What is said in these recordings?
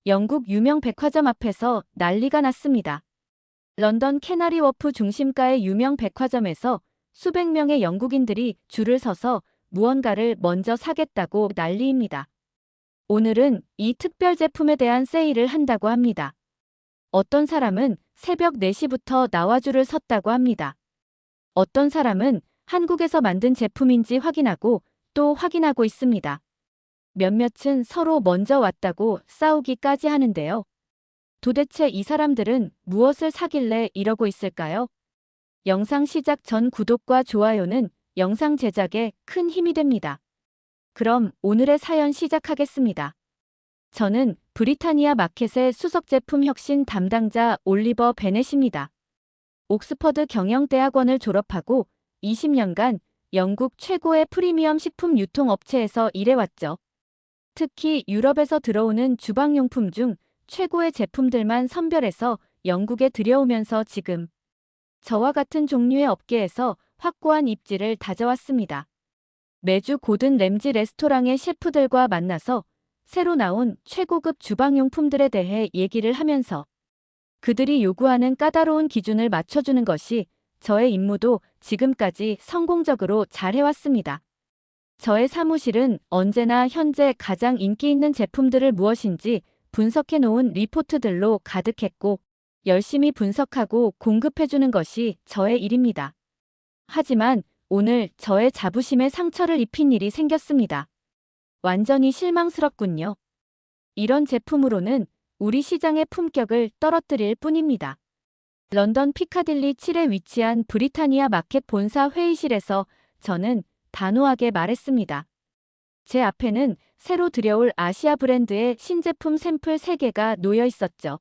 영국 유명 백화점 앞에서 난리가 났습니다. 런던 캐나리 워프 중심가의 유명 백화점에서 수백 명의 영국인들이 줄을 서서 무언가를 먼저 사겠다고 난리입니다. 오늘은 이 특별 제품에 대한 세일을 한다고 합니다. 어떤 사람은 새벽 4시부터 나와 줄을 섰다고 합니다. 어떤 사람은 한국에서 만든 제품인지 확인하고 또 확인하고 있습니다. 몇몇은 서로 먼저 왔다고 싸우기까지 하는데요. 도대체 이 사람들은 무엇을 사길래 이러고 있을까요? 영상 시작 전 구독과 좋아요는 영상 제작에 큰 힘이 됩니다. 그럼 오늘의 사연 시작하겠습니다. 저는 브리타니아 마켓의 수석 제품 혁신 담당자 올리버 베넷입니다. 옥스퍼드 경영대학원을 졸업하고 20년간 영국 최고의 프리미엄 식품 유통업체에서 일해왔죠. 특히 유럽에서 들어오는 주방용품 중 최고의 제품들만 선별해서 영국에 들여오면서 지금 저와 같은 종류의 업계에서 확고한 입지를 다져왔습니다. 매주 고든 램지 레스토랑의 셰프들과 만나서 새로 나온 최고급 주방용품들에 대해 얘기를 하면서 그들이 요구하는 까다로운 기준을 맞춰주는 것이 저의 임무도 지금까지 성공적으로 잘해왔습니다. 저의 사무실은 언제나 현재 가장 인기 있는 제품들을 무엇인지 분석해 놓은 리포트들로 가득했고 열심히 분석하고 공급해주는 것이 저의 일입니다. 하지만 오늘 저의 자부심에 상처를 입힌 일이 생겼습니다. 완전히 실망스럽군요. 이런 제품으로는 우리 시장의 품격을 떨어뜨릴 뿐입니다. 런던 피카딜리 7에 위치한 브리타니아 마켓 본사 회의실에서 저는 단호하게 말했습니다. 제 앞에는 새로 들여올 아시아 브랜드의 신제품 샘플 3개가 놓여 있었죠.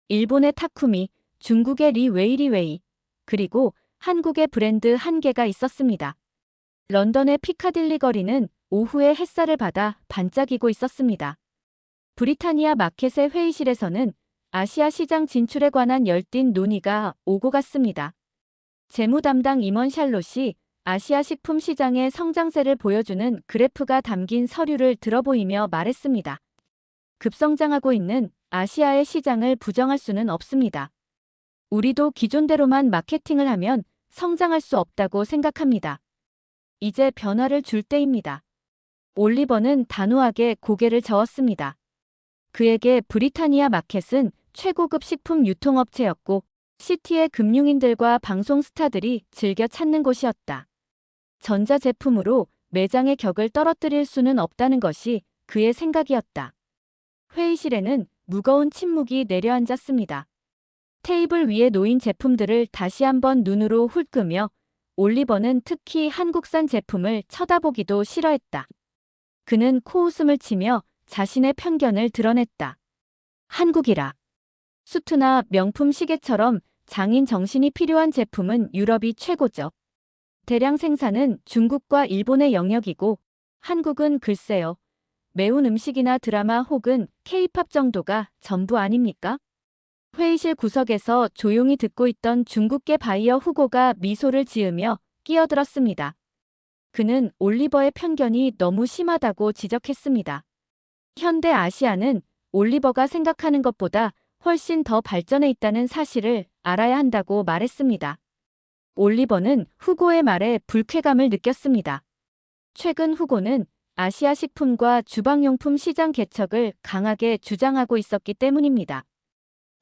일본의 타쿠미, 중국의 리웨이, 그리고 한국의 브랜드 1개가 있었습니다. 런던의 피카딜리 거리는 오후에 햇살을 받아 반짝이고 있었습니다. 브리타니아 마켓의 회의실에서는 아시아 시장 진출에 관한 열띤 논의가 오고 갔습니다. 재무 담당 임원 샬롯이 아시아 식품 시장의 성장세를 보여주는 그래프가 담긴 서류를 들어보이며 말했습니다. 급성장하고 있는 아시아의 시장을 부정할 수는 없습니다. 우리도 기존대로만 마케팅을 하면 성장할 수 없다고 생각합니다. 이제 변화를 줄 때입니다. 올리버는 단호하게 고개를 저었습니다. 그에게 브리타니아 마켓은 최고급 식품 유통업체였고 시티의 금융인들과 방송 스타들이 즐겨 찾는 곳이었다. 전자제품으로 매장의 격을 떨어뜨릴 수는 없다는 것이 그의 생각이었다. 회의실에는 무거운 침묵이 내려앉았습니다. 테이블 위에 놓인 제품들을 다시 한번 눈으로 훑으며 올리버는 특히 한국산 제품을 쳐다보기도 싫어했다. 그는 코웃음을 치며 자신의 편견을 드러냈다. 한국이라. 수트나 명품 시계처럼 장인 정신이 필요한 제품은 유럽이 최고죠. 대량 생산은 중국과 일본의 영역이고 한국은 글쎄요. 매운 음식이나 드라마 혹은 K-팝 정도가 전부 아닙니까? 회의실 구석에서 조용히 듣고 있던 중국계 바이어 후고가 미소를 지으며 끼어들었습니다. 그는 올리버의 편견이 너무 심하다고 지적했습니다. 현대 아시아는 올리버가 생각하는 것보다 훨씬 더 발전해 있다는 사실을 알아야 한다고 말했습니다. 올리버는 후고의 말에 불쾌감을 느꼈습니다. 최근 후고는 아시아 식품과 주방용품 시장 개척을 강하게 주장하고 있었기 때문입니다.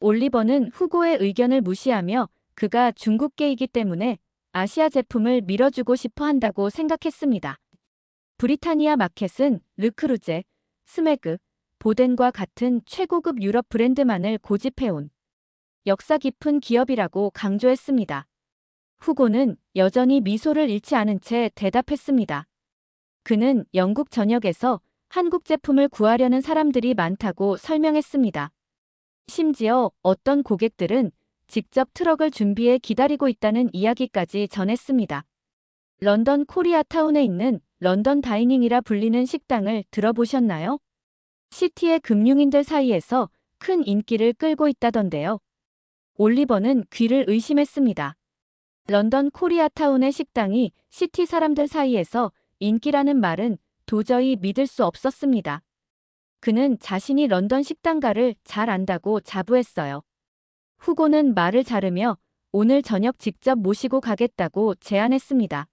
올리버는 후고의 의견을 무시하며 그가 중국계이기 때문에 아시아 제품을 밀어주고 싶어 한다고 생각했습니다. 브리타니아 마켓은 르크루제, 스매그, 보덴과 같은 최고급 유럽 브랜드만을 고집해온 역사 깊은 기업이라고 강조했습니다. 후고는 여전히 미소를 잃지 않은 채 대답했습니다. 그는 영국 전역에서 한국 제품을 구하려는 사람들이 많다고 설명했습니다. 심지어 어떤 고객들은 직접 트럭을 준비해 기다리고 있다는 이야기까지 전했습니다. 런던 코리아타운에 있는 런던 다이닝이라 불리는 식당을 들어보셨나요? 시티의 금융인들 사이에서 큰 인기를 끌고 있다던데요. 올리버는 귀를 의심했습니다. 런던 코리아타운의 식당이 시티 사람들 사이에서 인기라는 말은 도저히 믿을 수 없었습니다. 그는 자신이 런던 식당가를 잘 안다고 자부했어요. 후고는 말을 자르며 오늘 저녁 직접 모시고 가겠다고 제안했습니다.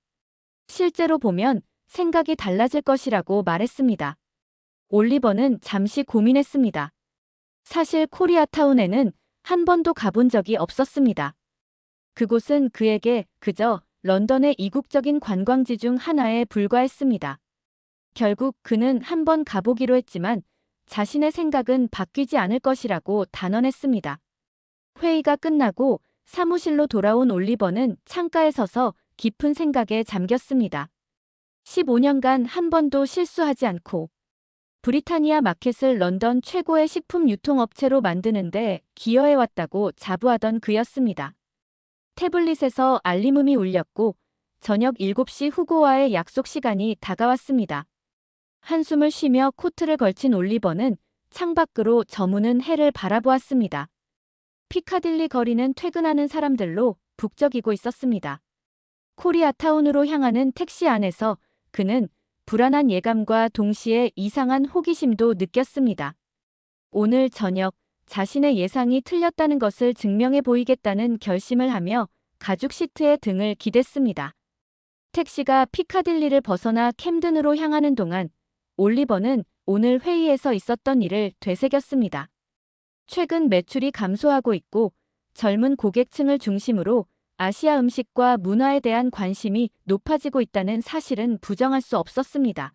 실제로 보면 생각이 달라질 것이라고 말했습니다. 올리버는 잠시 고민했습니다. 사실 코리아타운에는 한 번도 가본 적이 없었습니다. 그곳은 그에게 그저 런던의 이국적인 관광지 중 하나에 불과했습니다. 결국 그는 한 번 가보기로 했지만 자신의 생각은 바뀌지 않을 것이라고 단언했습니다. 회의가 끝나고 사무실로 돌아온 올리버는 창가에 서서 깊은 생각에 잠겼습니다. 15년간 한 번도 실수하지 않고 브리타니아 마켓을 런던 최고의 식품 유통업체로 만드는데 기여해왔다고 자부하던 그였습니다. 태블릿에서 알림음이 울렸고 저녁 7시 후고와의 약속 시간이 다가왔습니다. 한숨을 쉬며 코트를 걸친 올리버는 창밖으로 저무는 해를 바라보았습니다. 피카딜리 거리는 퇴근하는 사람들로 북적이고 있었습니다. 코리아타운으로 향하는 택시 안에서 그는 불안한 예감과 동시에 이상한 호기심도 느꼈습니다. 오늘 저녁 자신의 예상이 틀렸다는 것을 증명해 보이겠다는 결심을 하며 가죽 시트에 등을 기댔습니다. 택시가 피카딜리를 벗어나 캠든으로 향하는 동안 올리버는 오늘 회의에서 있었던 일을 되새겼습니다. 최근 매출이 감소하고 있고 젊은 고객층을 중심으로 아시아 음식과 문화에 대한 관심이 높아지고 있다는 사실은 부정할 수 없었습니다.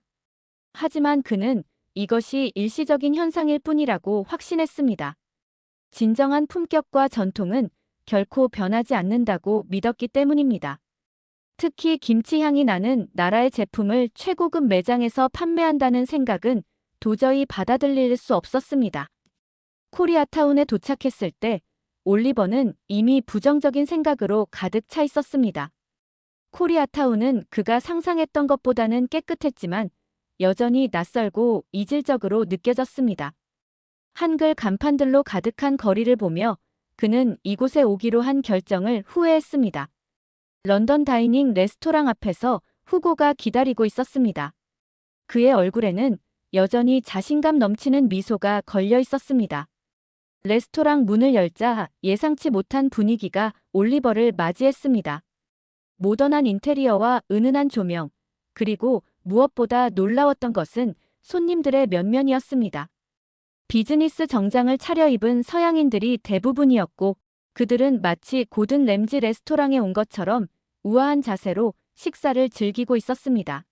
하지만 그는 이것이 일시적인 현상일 뿐이라고 확신했습니다. 진정한 품격과 전통은 결코 변하지 않는다고 믿었기 때문입니다. 특히 김치 향이 나는 나라의 제품을 최고급 매장에서 판매한다는 생각은 도저히 받아들일 수 없었습니다. 코리아타운에 도착했을 때 올리버는 이미 부정적인 생각으로 가득 차 있었습니다. 코리아타운은 그가 상상했던 것보다는 깨끗했지만 여전히 낯설고 이질적으로 느껴졌습니다. 한글 간판들로 가득한 거리를 보며 그는 이곳에 오기로 한 결정을 후회했습니다. 런던 다이닝 레스토랑 앞에서 후고가 기다리고 있었습니다. 그의 얼굴에는 여전히 자신감 넘치는 미소가 걸려 있었습니다. 레스토랑 문을 열자 예상치 못한 분위기가 올리버를 맞이했습니다. 모던한 인테리어와 은은한 조명, 그리고 무엇보다 놀라웠던 것은 손님들의 면면이었습니다. 비즈니스 정장을 차려입은 서양인들이 대부분이었고 그들은 마치 고든 램지 레스토랑에 온 것처럼 우아한 자세로 식사를 즐기고 있었습니다.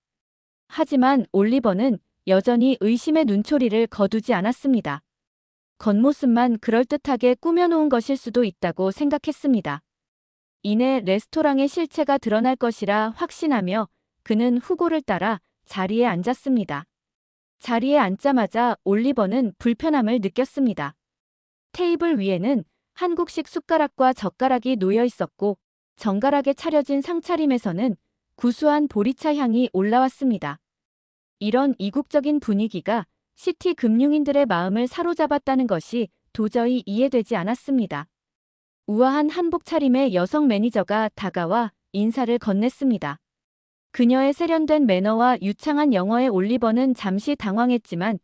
하지만 올리버는 여전히 의심의 눈초리를 거두지 않았습니다. 겉모습만 그럴듯하게 꾸며놓은 것일 수도 있다고 생각했습니다. 이내 레스토랑의 실체가 드러날 것이라 확신하며 그는 후고를 따라 자리에 앉았습니다. 자리에 앉자마자 올리버는 불편함을 느꼈습니다. 테이블 위에는 한국식 숟가락과 젓가락이 놓여 있었고 정갈하게 차려진 상차림에서는 구수한 보리차 향이 올라왔습니다. 이런 이국적인 분위기가 시티 금융인들의 마음을 사로잡았다는 것이 도저히 이해되지 않았습니다. 우아한 한복 차림의 여성 매니저가 다가와 인사를 건넸습니다. 그녀의 세련된 매너와 유창한 영어에 올리버는 잠시 당황했지만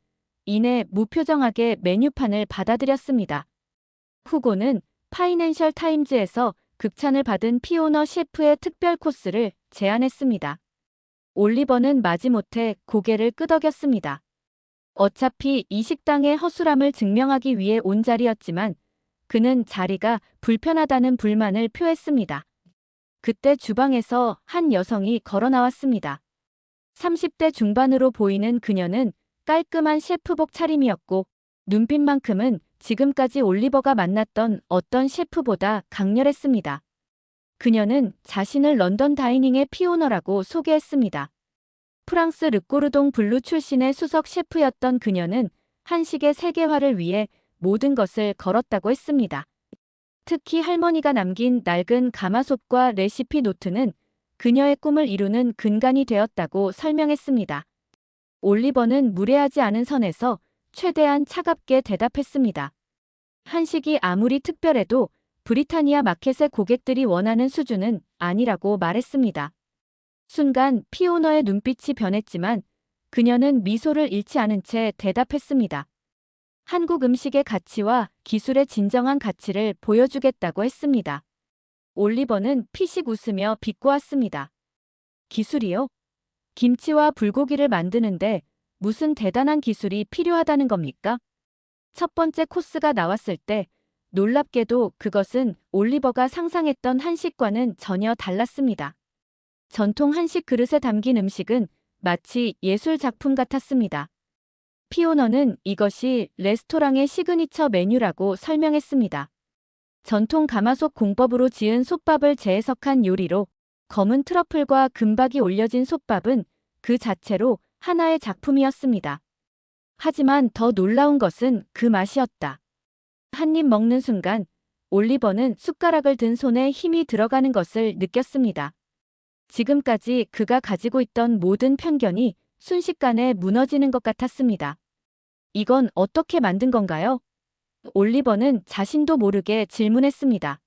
이내 무표정하게 메뉴판을 받아들였습니다. 후고는 파이낸셜 타임즈에서 극찬을 받은 피오너 셰프의 특별 코스를 제안했습니다. 올리버는 마지못해 고개를 끄덕였습니다. 어차피 이 식당의 허술함을 증명하기 위해 온 자리였지만 그는 자리가 불편하다는 불만을 표했습니다. 그때 주방에서 한 여성이 걸어 나왔습니다. 30대 중반으로 보이는 그녀는 깔끔한 셰프복 차림이었고 눈빛만큼은 지금까지 올리버가 만났던 어떤 셰프보다 강렬했습니다. 그녀는 자신을 런던 다이닝의 피오너라고 소개했습니다. 프랑스 르꼬르동 블루 출신의 수석 셰프였던 그녀는 한식의 세계화를 위해 모든 것을 걸었다고 했습니다. 특히 할머니가 남긴 낡은 가마솥과 레시피 노트는 그녀의 꿈을 이루는 근간이 되었다고 설명했습니다. 올리버는 무례하지 않은 선에서 최대한 차갑게 대답했습니다. 한식이 아무리 특별해도 브리타니아 마켓의 고객들이 원하는 수준은 아니라고 말했습니다. 순간 피오너의 눈빛이 변했지만 그녀는 미소를 잃지 않은 채 대답했습니다. 한국 음식의 가치와 기술의 진정한 가치를 보여주겠다고 했습니다. 올리버는 피식 웃으며 비꼬았습니다. 기술이요? 김치와 불고기를 만드는데 무슨 대단한 기술이 필요하다는 겁니까? 첫 번째 코스가 나왔을 때 놀랍게도 그것은 올리버가 상상했던 한식과는 전혀 달랐습니다. 전통 한식 그릇에 담긴 음식은 마치 예술 작품 같았습니다. 피오너는 이것이 레스토랑의 시그니처 메뉴라고 설명했습니다. 전통 가마솥 공법으로 지은 솥밥을 재해석한 요리로 검은 트러플과 금박이 올려진 솥밥은 그 자체로 하나의 작품이었습니다. 하지만 더 놀라운 것은 그 맛이었다. 한 입 먹는 순간 올리버는 숟가락을 든 손에 힘이 들어가는 것을 느꼈습니다. 지금까지 그가 가지고 있던 모든 편견이 순식간에 무너지는 것 같았습니다. 이건 어떻게 만든 건가요? 올리버는 자신도 모르게 질문했습니다.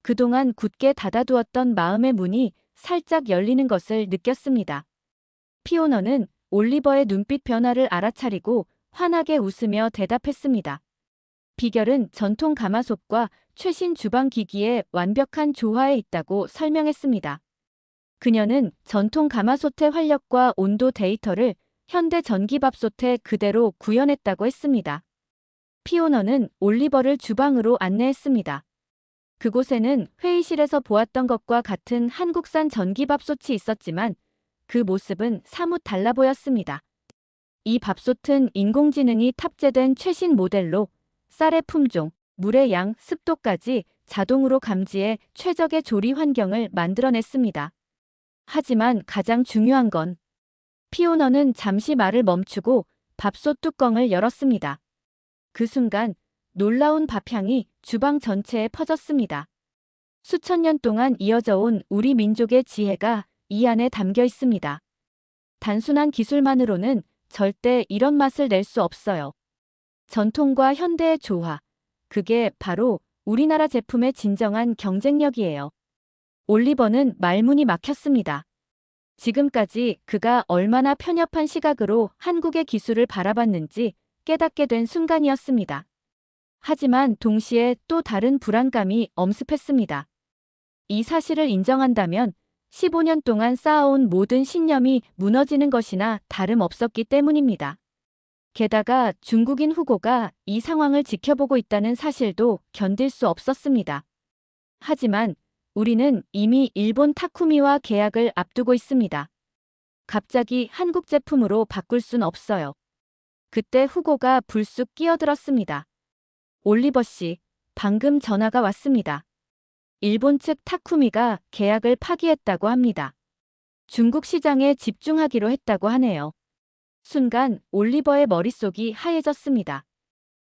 그동안 굳게 닫아두었던 마음의 문이 살짝 열리는 것을 느꼈습니다. 피오너는 올리버의 눈빛 변화를 알아차리고 환하게 웃으며 대답했습니다. 비결은 전통 가마솥과 최신 주방 기기의 완벽한 조화에 있다고 설명했습니다. 그녀는 전통 가마솥의 활력과 온도 데이터를 현대 전기밥솥에 그대로 구현했다고 했습니다. 피오너는 올리버를 주방으로 안내했습니다. 그곳에는 회의실에서 보았던 것과 같은 한국산 전기밥솥이 있었지만 그 모습은 사뭇 달라 보였습니다. 이 밥솥은 인공지능이 탑재된 최신 모델로 쌀의 품종, 물의 양, 습도까지 자동으로 감지해 최적의 조리 환경을 만들어냈습니다. 하지만 가장 중요한 건 피오너는 잠시 말을 멈추고 밥솥 뚜껑을 열었습니다. 그 순간 놀라운 밥향이 주방 전체에 퍼졌습니다. 수천 년 동안 이어져 온 우리 민족의 지혜가 이 안에 담겨 있습니다. 단순한 기술만으로는 절대 이런 맛을 낼 수 없어요. 전통과 현대의 조화, 그게 바로 우리나라 제품의 진정한 경쟁력이에요. 올리버는 말문이 막혔습니다. 지금까지 그가 얼마나 편협한 시각으로 한국의 기술을 바라봤는지 깨닫게 된 순간이었습니다. 하지만 동시에 또 다른 불안감이 엄습했습니다. 이 사실을 인정한다면 15년 동안 쌓아온 모든 신념이 무너지는 것이나 다름없었기 때문입니다. 게다가 중국인 후고가 이 상황을 지켜보고 있다는 사실도 견딜 수 없었습니다. 하지만 우리는 이미 일본 타쿠미와 계약을 앞두고 있습니다. 갑자기 한국 제품으로 바꿀 순 없어요. 그때 후고가 불쑥 끼어들었습니다. 올리버 씨, 방금 전화가 왔습니다. 일본 측 타쿠미가 계약을 파기했다고 합니다. 중국 시장에 집중하기로 했다고 하네요. 순간 올리버의 머릿속이 하얘졌습니다.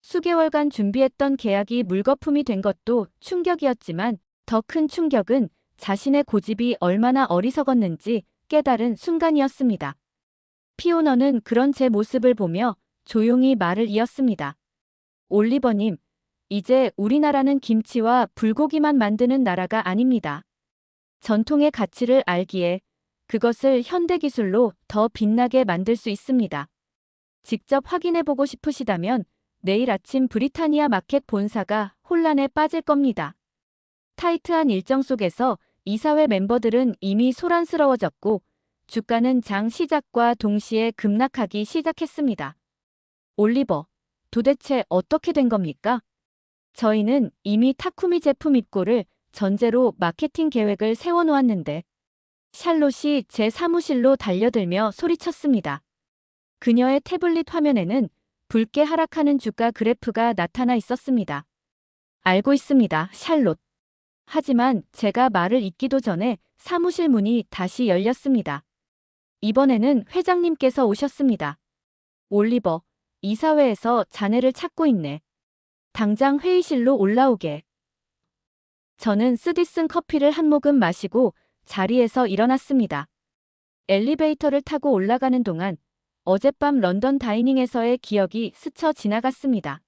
수개월간 준비했던 계약이 물거품이 된 것도 충격이었지만 더 큰 충격은 자신의 고집이 얼마나 어리석었는지 깨달은 순간이었습니다. 피오너는 그런 제 모습을 보며 조용히 말을 이었습니다. 올리버님, 이제 우리나라는 김치와 불고기만 만드는 나라가 아닙니다. 전통의 가치를 알기에 그것을 현대기술로 더 빛나게 만들 수 있습니다. 직접 확인해보고 싶으시다면 내일 아침 브리타니아 마켓 본사가 혼란에 빠질 겁니다. 타이트한 일정 속에서 이사회 멤버들은 이미 소란스러워졌고 주가는 장 시작과 동시에 급락하기 시작했습니다. 올리버, 도대체 어떻게 된 겁니까? 저희는 이미 타쿠미 제품 입고를 전제로 마케팅 계획을 세워놓았는데 샬롯이 제 사무실로 달려들며 소리쳤습니다. 그녀의 태블릿 화면에는 붉게 하락하는 주가 그래프가 나타나 있었습니다. 알고 있습니다, 샬롯. 하지만 제가 말을 잇기도 전에 사무실 문이 다시 열렸습니다. 이번에는 회장님께서 오셨습니다. 올리버, 이사회에서 자네를 찾고 있네. 당장 회의실로 올라오게. 저는 쓰디쓴 커피를 한 모금 마시고 자리에서 일어났습니다. 엘리베이터를 타고 올라가는 동안 어젯밤 런던 다이닝에서의 기억이 스쳐 지나갔습니다.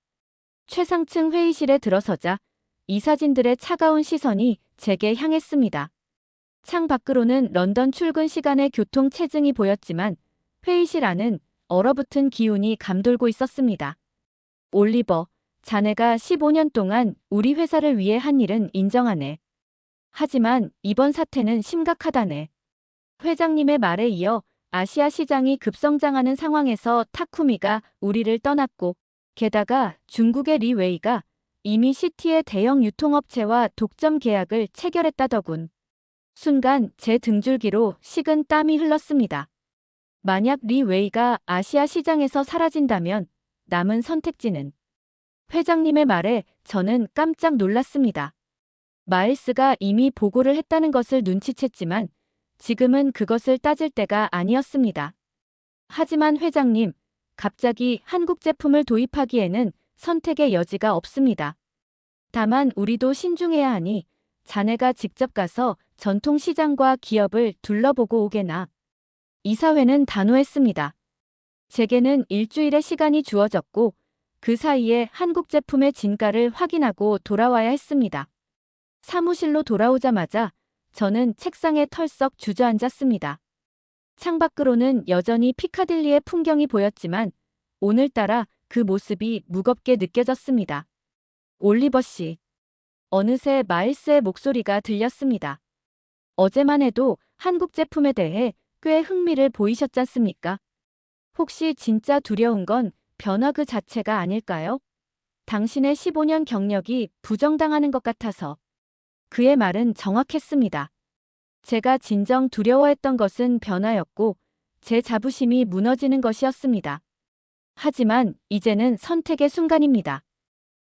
최상층 회의실에 들어서자 이사진들의 차가운 시선이 제게 향했습니다. 창 밖으로는 런던 출근 시간의 교통 체증이 보였지만 회의실 안은 얼어붙은 기운이 감돌고 있었습니다. 올리버, 자네가 15년 동안 우리 회사를 위해 한 일은 인정하네. 하지만 이번 사태는 심각하다네. 회장님의 말에 이어 아시아 시장이 급성장하는 상황에서 타쿠미가 우리를 떠났고, 게다가 중국의 리웨이가 이미 시티의 대형 유통업체와 독점 계약을 체결했다더군. 순간 제 등줄기로 식은 땀이 흘렀습니다. 만약 리웨이가 아시아 시장에서 사라진다면 남은 선택지는? 회장님의 말에 저는 깜짝 놀랐습니다. 마일스가 이미 보고를 했다는 것을 눈치챘지만 지금은 그것을 따질 때가 아니었습니다. 하지만 회장님, 갑자기 한국 제품을 도입하기에는 선택의 여지가 없습니다. 다만 우리도 신중해야 하니 자네가 직접 가서 전통시장과 기업을 둘러보고 오게나. 이사회는 단호했습니다. 제게는 일주일의 시간이 주어졌고 그 사이에 한국 제품의 진가를 확인하고 돌아와야 했습니다. 사무실로 돌아오자마자 저는 책상에 털썩 주저앉았습니다. 창밖으로는 여전히 피카딜리의 풍경이 보였지만 오늘따라 그 모습이 무겁게 느껴졌습니다. 올리버 씨. 어느새 마일스의 목소리가 들렸습니다. 어제만 해도 한국 제품에 대해 꽤 흥미를 보이셨잖습니까? 혹시 진짜 두려운 건 변화 그 자체가 아닐까요? 당신의 15년 경력이 부정당하는 것 같아서. 그의 말은 정확했습니다. 제가 진정 두려워했던 것은 변화였고 제 자부심이 무너지는 것이었습니다. 하지만 이제는 선택의 순간입니다.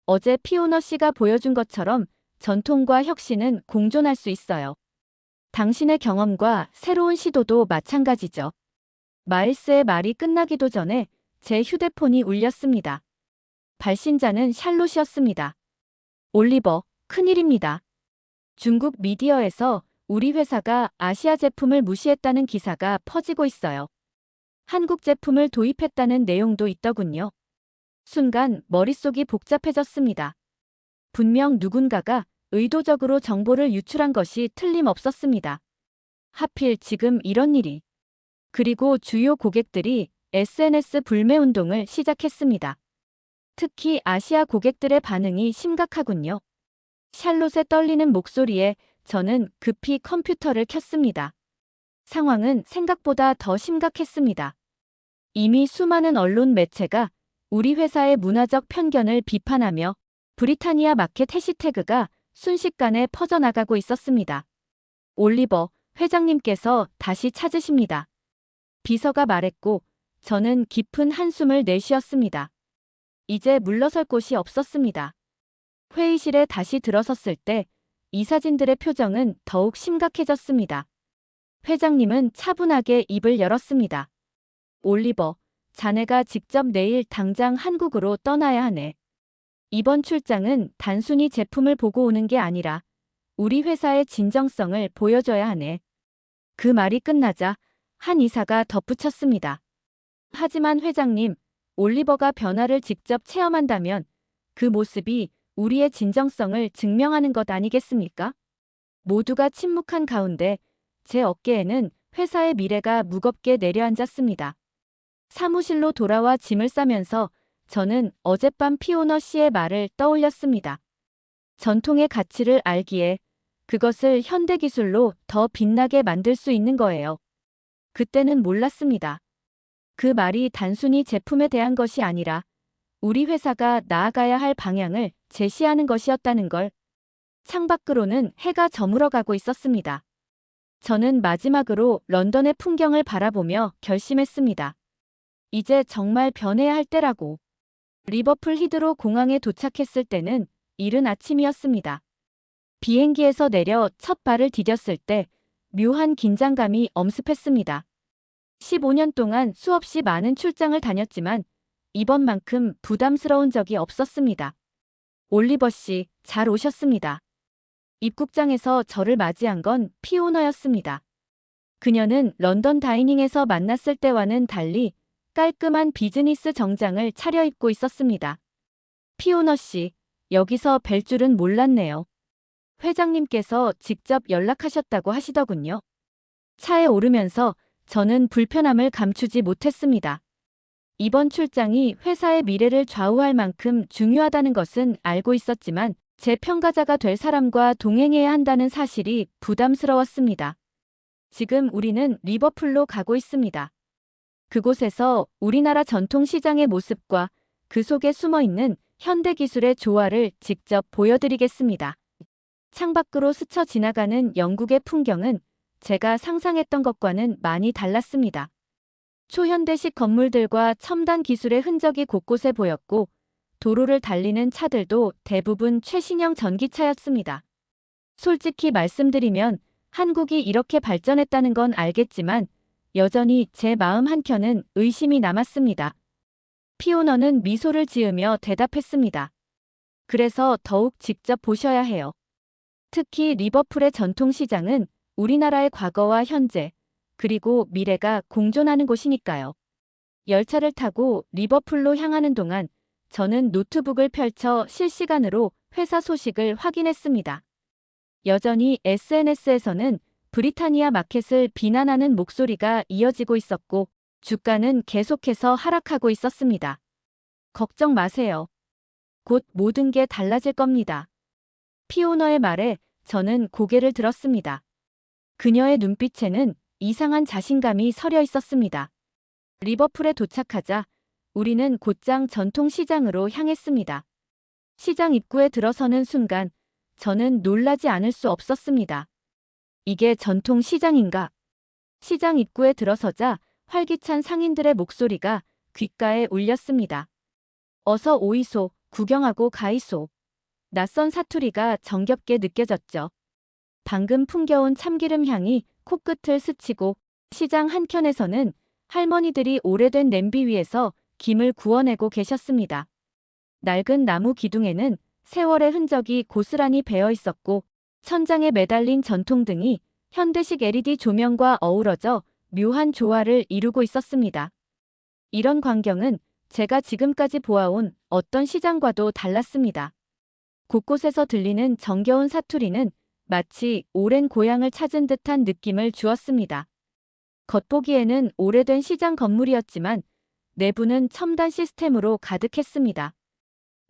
어제 피오너 씨가 보여준 것처럼 전통과 혁신은 공존할 수 있어요. 당신의 경험과 새로운 시도도 마찬가지죠. 마일스의 말이 끝나기도 전에 제 휴대폰이 울렸습니다. 발신자는 샬롯이었습니다. 올리버, 큰일입니다. 중국 미디어에서 우리 회사가 아시아 제품을 무시했다는 기사가 퍼지고 있어요. 한국 제품을 도입했다는 내용도 있더군요. 순간 머릿속이 복잡해졌습니다. 분명 누군가가 의도적으로 정보를 유출한 것이 틀림없었습니다. 하필 지금 이런 일이. 그리고 주요 고객들이 SNS 불매 운동을 시작했습니다. 특히 아시아 고객들의 반응이 심각하군요. 샬롯의 떨리는 목소리에 저는 급히 컴퓨터를 켰습니다. 상황은 생각보다 더 심각했습니다. 이미 수많은 언론 매체가 우리 회사의 문화적 편견을 비판하며 브리타니아 마켓 해시태그가 순식간에 퍼져나가고 있었습니다. 올리버, 회장님께서 다시 찾으십니다. 비서가 말했고 저는 깊은 한숨을 내쉬었습니다. 이제 물러설 곳이 없었습니다. 회의실에 다시 들어섰을 때 이 사진들의 표정은 더욱 심각해졌습니다. 회장님은 차분하게 입을 열었습니다. 올리버, 자네가 직접 내일 당장 한국으로 떠나야 하네. 이번 출장은 단순히 제품을 보고 오는 게 아니라 우리 회사의 진정성을 보여줘야 하네. 그 말이 끝나자 한 이사가 덧붙였습니다. 하지만 회장님, 올리버가 변화를 직접 체험한다면 그 모습이 우리의 진정성을 증명하는 것 아니겠습니까? 모두가 침묵한 가운데 제 어깨에는 회사의 미래가 무겁게 내려앉았습니다. 사무실로 돌아와 짐을 싸면서 저는 어젯밤 피오너 씨의 말을 떠올렸습니다. 전통의 가치를 알기에 그것을 현대기술로 더 빛나게 만들 수 있는 거예요. 그때는 몰랐습니다. 그 말이 단순히 제품에 대한 것이 아니라 우리 회사가 나아가야 할 방향을 제시하는 것이었다는 걸. 창밖으로는 해가 저물어가고 있었습니다. 저는 마지막으로 런던의 풍경을 바라보며 결심했습니다. 이제 정말 변해야 할 때라고. 리버풀 히드로 공항에 도착했을 때는 이른 아침이었습니다. 비행기에서 내려 첫 발을 디뎠을 때 묘한 긴장감이 엄습했습니다. 15년 동안 수없이 많은 출장을 다녔지만 이번만큼 부담스러운 적이 없었습니다. 올리버 씨, 잘 오셨습니다. 입국장에서 저를 맞이한 건 피오너였습니다. 그녀는 런던 다이닝에서 만났을 때와는 달리 깔끔한 비즈니스 정장을 차려입고 있었습니다. 피오너 씨, 여기서 뵐 줄은 몰랐네요. 회장님께서 직접 연락하셨다고 하시더군요. 차에 오르면서 저는 불편함을 감추지 못했습니다. 이번 출장이 회사의 미래를 좌우할 만큼 중요하다는 것은 알고 있었지만 제 평가자가 될 사람과 동행해야 한다는 사실이 부담스러웠습니다. 지금 우리는 리버풀로 가고 있습니다. 그곳에서 우리나라 전통시장의 모습과 그 속에 숨어있는 현대기술의 조화를 직접 보여드리겠습니다. 창밖으로 스쳐 지나가는 영국의 풍경은 제가 상상했던 것과는 많이 달랐습니다. 초현대식 건물들과 첨단 기술의 흔적이 곳곳에 보였고 도로를 달리는 차들도 대부분 최신형 전기차였습니다. 솔직히 말씀드리면 한국이 이렇게 발전했다는 건 알겠지만 여전히 제 마음 한켠은 의심이 남았습니다. 피오너는 미소를 지으며 대답했습니다. 그래서 더욱 직접 보셔야 해요. 특히 리버풀의 전통시장은 우리나라의 과거와 현재, 그리고 미래가 공존하는 곳이니까요. 열차를 타고 리버풀로 향하는 동안 저는 노트북을 펼쳐 실시간으로 회사 소식을 확인했습니다. 여전히 SNS에서는 브리타니아 마켓을 비난하는 목소리가 이어지고 있었고 주가는 계속해서 하락하고 있었습니다. 걱정 마세요. 곧 모든 게 달라질 겁니다. 피오너의 말에 저는 고개를 들었습니다. 그녀의 눈빛에는 이상한 자신감이 서려 있었습니다. 리버풀에 도착하자 우리는 곧장 전통시장으로 향했습니다. 시장 입구에 들어서는 순간 저는 놀라지 않을 수 없었습니다. 이게 전통시장인가? 시장 입구에 들어서자 활기찬 상인들의 목소리가 귓가에 울렸습니다. 어서 오이소, 구경하고 가이소. 낯선 사투리가 정겹게 느껴졌죠. 방금 풍겨온 참기름 향이 코끝을 스치고 시장 한켠에서는 할머니들이 오래된 냄비 위에서 김을 구워내고 계셨습니다. 낡은 나무 기둥에는 세월의 흔적이 고스란히 배어 있었고 천장에 매달린 전통등이 현대식 LED 조명과 어우러져 묘한 조화를 이루고 있었습니다. 이런 광경은 제가 지금까지 보아온 어떤 시장과도 달랐습니다. 곳곳에서 들리는 정겨운 사투리는 마치 오랜 고향을 찾은 듯한 느낌을 주었습니다. 겉보기에는 오래된 시장 건물이었지만 내부는 첨단 시스템으로 가득했습니다.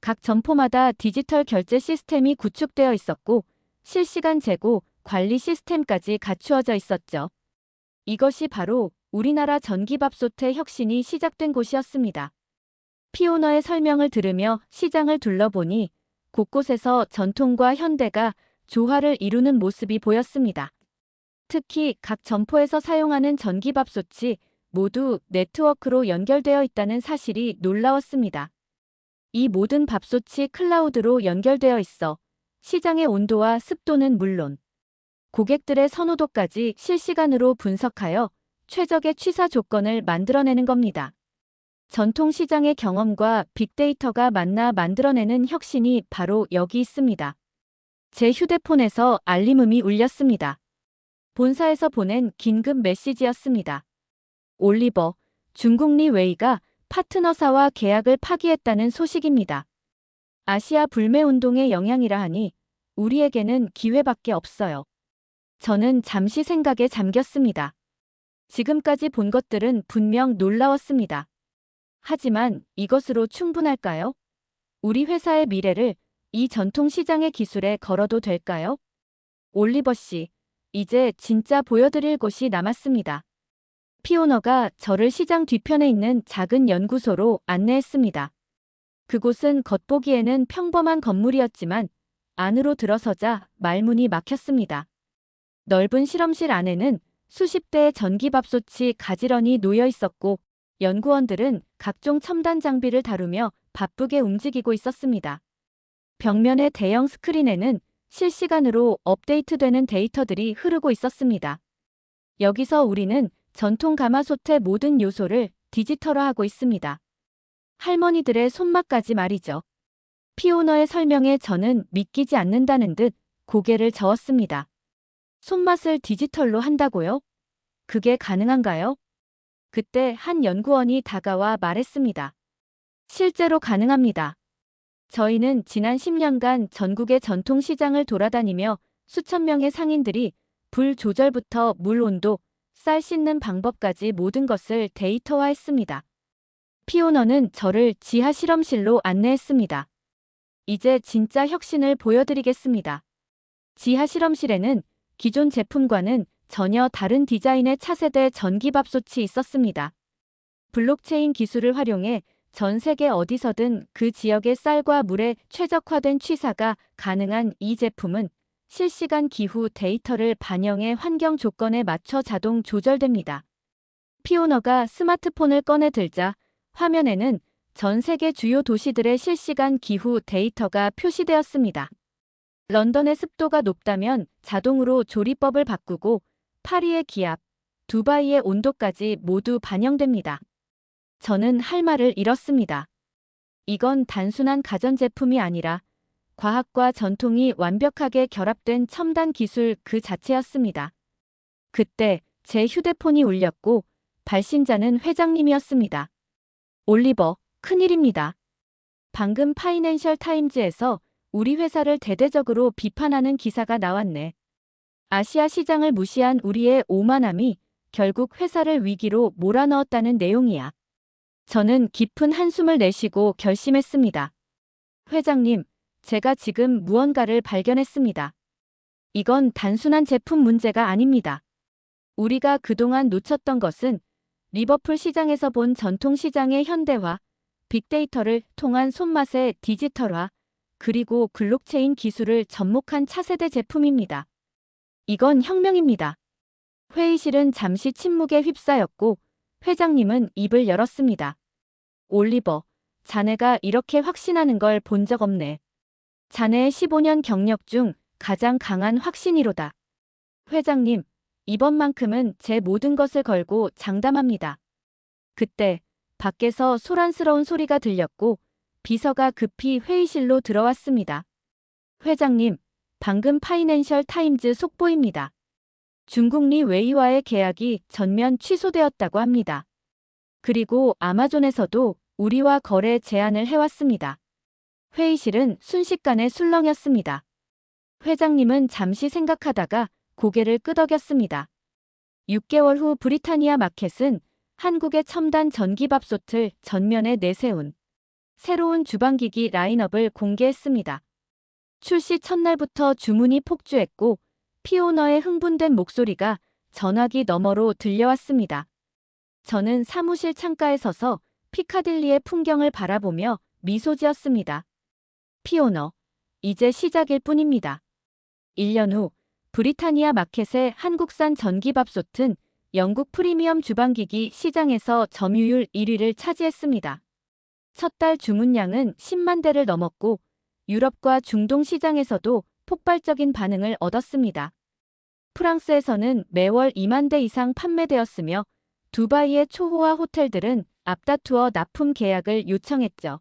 각 점포마다 디지털 결제 시스템이 구축되어 있었고 실시간 재고, 관리 시스템까지 갖추어져 있었죠. 이것이 바로 우리나라 전기밥솥의 혁신이 시작된 곳이었습니다. 피오너의 설명을 들으며 시장을 둘러보니 곳곳에서 전통과 현대가 조화를 이루는 모습이 보였습니다. 특히 각 점포에서 사용하는 전기밥솥이 모두 네트워크로 연결되어 있다는 사실이 놀라웠습니다. 이 모든 밥솥이 클라우드로 연결되어 있어 시장의 온도와 습도는 물론 고객들의 선호도까지 실시간으로 분석하여 최적의 취사 조건을 만들어내는 겁니다. 전통시장의 경험과 빅데이터가 만나 만들어내는 혁신이 바로 여기 있습니다. 제 휴대폰에서 알림음이 울렸습니다. 본사에서 보낸 긴급 메시지였습니다. 올리버, 중국 리 웨이가 파트너사와 계약을 파기했다는 소식입니다. 아시아 불매운동의 영향이라 하니 우리에게는 기회밖에 없어요. 저는 잠시 생각에 잠겼습니다. 지금까지 본 것들은 분명 놀라웠습니다. 하지만 이것으로 충분할까요? 우리 회사의 미래를 이 전통시장의 기술에 걸어도 될까요? 올리버 씨, 이제 진짜 보여드릴 곳이 남았습니다. 피오너가 저를 시장 뒤편에 있는 작은 연구소로 안내했습니다. 그곳은 겉보기에는 평범한 건물이었지만 안으로 들어서자 말문이 막혔습니다. 넓은 실험실 안에는 수십 대의 전기밥솥이 가지런히 놓여 있었고 연구원들은 각종 첨단 장비를 다루며 바쁘게 움직이고 있었습니다. 벽면의 대형 스크린에는 실시간으로 업데이트되는 데이터들이 흐르고 있었습니다. 여기서 우리는 전통 가마솥의 모든 요소를 디지털화하고 있습니다. 할머니들의 손맛까지 말이죠. 피오너의 설명에 저는 믿기지 않는다는 듯 고개를 저었습니다. 손맛을 디지털로 한다고요? 그게 가능한가요? 그때 한 연구원이 다가와 말했습니다. 실제로 가능합니다. 저희는 지난 10년간 전국의 전통시장을 돌아다니며 수천 명의 상인들이 불 조절부터 물 온도, 쌀 씻는 방법까지 모든 것을 데이터화했습니다. 피오너는 저를 지하 실험실로 안내했습니다. 이제 진짜 혁신을 보여드리겠습니다. 지하 실험실에는 기존 제품과는 전혀 다른 디자인의 차세대 전기밥솥이 있었습니다. 블록체인 기술을 활용해 전 세계 어디서든 그 지역의 쌀과 물에 최적화된 취사가 가능한 이 제품은 실시간 기후 데이터를 반영해 환경 조건에 맞춰 자동 조절됩니다. 피오너가 스마트폰을 꺼내 들자 화면에는 전 세계 주요 도시들의 실시간 기후 데이터가 표시되었습니다. 런던의 습도가 높다면 자동으로 조리법을 바꾸고 파리의 기압, 두바이의 온도까지 모두 반영됩니다. 저는 할 말을 잃었습니다. 이건 단순한 가전제품이 아니라 과학과 전통이 완벽하게 결합된 첨단 기술 그 자체였습니다. 그때 제 휴대폰이 울렸고 발신자는 회장님이었습니다. 올리버, 큰일입니다. 방금 파이낸셜 타임즈에서 우리 회사를 대대적으로 비판하는 기사가 나왔네. 아시아 시장을 무시한 우리의 오만함이 결국 회사를 위기로 몰아넣었다는 내용이야. 저는 깊은 한숨을 내쉬고 결심했습니다. 회장님, 제가 지금 무언가를 발견했습니다. 이건 단순한 제품 문제가 아닙니다. 우리가 그동안 놓쳤던 것은 리버풀 시장에서 본 전통 시장의 현대화, 빅데이터를 통한 손맛의 디지털화, 그리고 블록체인 기술을 접목한 차세대 제품입니다. 이건 혁명입니다. 회의실은 잠시 침묵에 휩싸였고 회장님은 입을 열었습니다. 올리버, 자네가 이렇게 확신하는 걸 본 적 없네. 자네의 15년 경력 중 가장 강한 확신이로다. 회장님, 이번만큼은 제 모든 것을 걸고 장담합니다. 그때 밖에서 소란스러운 소리가 들렸고 비서가 급히 회의실로 들어왔습니다. 회장님, 방금 파이낸셜 타임즈 속보입니다. 중국 리 웨이와의 계약이 전면 취소되었다고 합니다. 그리고 아마존에서도 우리와 거래 제안을 해왔습니다. 회의실은 순식간에 술렁였습니다. 회장님은 잠시 생각하다가 고개를 끄덕였습니다. 6개월 후 브리타니아 마켓은 한국의 첨단 전기밥솥을 전면에 내세운 새로운 주방기기 라인업을 공개했습니다. 출시 첫날부터 주문이 폭주했고 피오너의 흥분된 목소리가 전화기 너머로 들려왔습니다. 저는 사무실 창가에 서서 피카딜리의 풍경을 바라보며 미소 지었습니다. 피오너, 이제 시작일 뿐입니다. 1년 후 브리타니아 마켓의 한국산 전기밥솥은 영국 프리미엄 주방기기 시장에서 점유율 1위를 차지했습니다. 첫 달 주문량은 10만 대를 넘었고 유럽과 중동 시장에서도 폭발적인 반응을 얻었습니다. 프랑스에서는 매월 2만 대 이상 판매되었으며 두바이의 초호화 호텔들은 앞다투어 납품 계약을 요청했죠.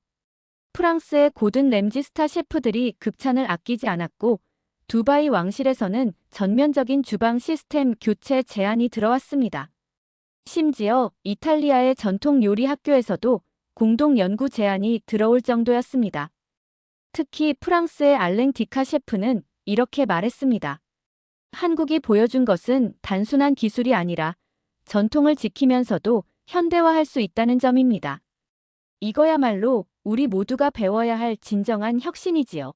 프랑스의 고든 램지 스타 셰프들이 극찬을 아끼지 않았고 두바이 왕실에서는 전면적인 주방 시스템 교체 제안이 들어왔습니다. 심지어 이탈리아의 전통 요리 학교에서도 공동 연구 제안이 들어올 정도였습니다. 특히 프랑스의 알랭 디카 셰프는 이렇게 말했습니다. 한국이 보여준 것은 단순한 기술이 아니라 전통을 지키면서도 현대화할 수 있다는 점입니다. 이거야말로 우리 모두가 배워야 할 진정한 혁신이지요.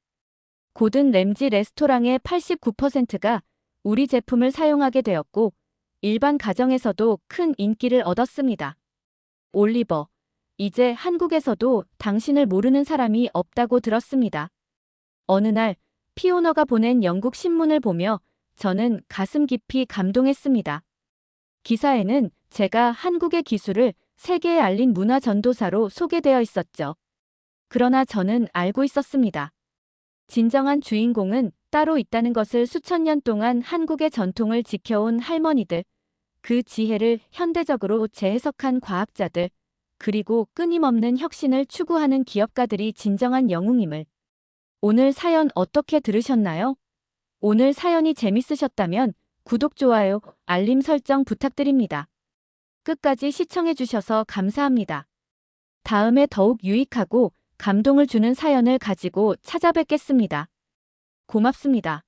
고든 램지 레스토랑의 89%가 우리 제품을 사용하게 되었고 일반 가정에서도 큰 인기를 얻었습니다. 올리버, 이제 한국에서도 당신을 모르는 사람이 없다고 들었습니다. 어느 날 피오너가 보낸 영국 신문을 보며 저는 가슴 깊이 감동했습니다. 기사에는 제가 한국의 기술을 세계에 알린 문화 전도사로 소개되어 있었죠. 그러나 저는 알고 있었습니다. 진정한 주인공은 따로 있다는 것을 수천 년 동안 한국의 전통을 지켜온 할머니들, 그 지혜를 현대적으로 재해석한 과학자들, 그리고 끊임없는 혁신을 추구하는 기업가들이 진정한 영웅임을. 오늘 사연 어떻게 들으셨나요? 오늘 사연이 재밌으셨다면 구독, 좋아요, 알림 설정 부탁드립니다. 끝까지 시청해주셔서 감사합니다. 다음에 더욱 유익하고 감동을 주는 사연을 가지고 찾아뵙겠습니다. 고맙습니다.